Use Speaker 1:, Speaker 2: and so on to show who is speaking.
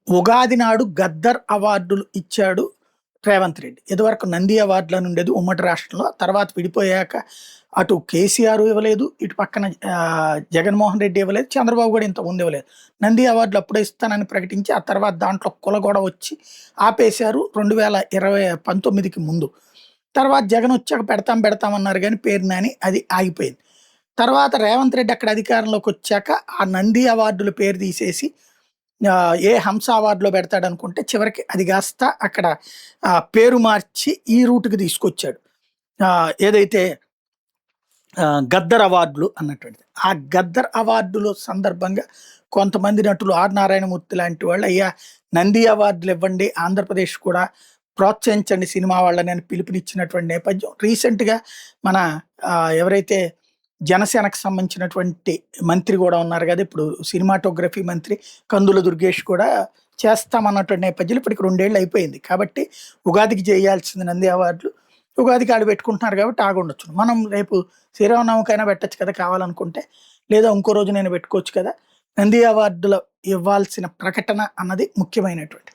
Speaker 1: ఉగాది నాడు గద్దర్ అవార్డులు ఇచ్చాడు రేవంత్ రెడ్డి. ఇదివరకు నంది అవార్డులని ఉండేది ఉమ్మడి రాష్ట్రంలో. తర్వాత విడిపోయాక అటు కేసీఆర్ ఇవ్వలేదు, ఇటు పక్కన జగన్మోహన్ రెడ్డి ఇవ్వలేదు, చంద్రబాబు కూడా ఇంతకుముందు ఇవ్వలేదు. నంది అవార్డులు అప్పుడే ఇస్తానని ప్రకటించి ఆ తర్వాత దాంట్లో కుల కూడా వచ్చి ఆపేశారు 2019కి ముందు. తర్వాత జగన్ వచ్చాక పెడతామన్నారు కానీ పేరు నాని అది ఆగిపోయింది. తర్వాత రేవంత్ రెడ్డి అక్కడ అధికారంలోకి వచ్చాక ఆ నంది అవార్డుల పేరు తీసేసి ఏ హంస అవార్డులో పెడతాడనుకుంటే చివరికి అది కాస్త అక్కడ పేరు మార్చి ఈ రూట్‌కి తీసుకొచ్చాడు. ఏదైతే గద్దర్ అవార్డులు అన్నటువంటిది. ఆ గద్దర్ అవార్డుల సందర్భంగా కొంతమంది నటులు ఆర్ నారాయణమూర్తి లాంటి వాళ్ళు అయ్యా నంది అవార్డులు ఇవ్వండి, ఆంధ్రప్రదేశ్ కూడా ప్రోత్సహించండి సినిమా వాళ్ళని అని పిలుపునిచ్చినటువంటి నేపథ్యం. రీసెంట్‌గా మన ఎవరైతే జనసేనకు సంబంధించినటువంటి మంత్రి కూడా ఉన్నారు కదా! ఇప్పుడు సినిమాటోగ్రఫీ మంత్రి కందుల దుర్గేష్ కూడా చేస్తామన్నటువంటి నేపథ్యంలో ఇప్పటికి 2 ఏళ్ళు అయిపోయింది. కాబట్టి ఉగాదికి చేయాల్సింది నంది అవార్డులు. ఉగాదికి ఆళ్ళు పెట్టుకుంటున్నారు కాబట్టి ఆగుండొచ్చు. మనం రేపు శ్రీరామనవమికైనా పెట్టొచ్చు కదా కావాలనుకుంటే. లేదా ఇంకో రోజునైనా పెట్టుకోవచ్చు కదా! నంది అవార్డులు ఇవ్వాల్సిన ప్రకటన అన్నది ముఖ్యమైనటువంటిది.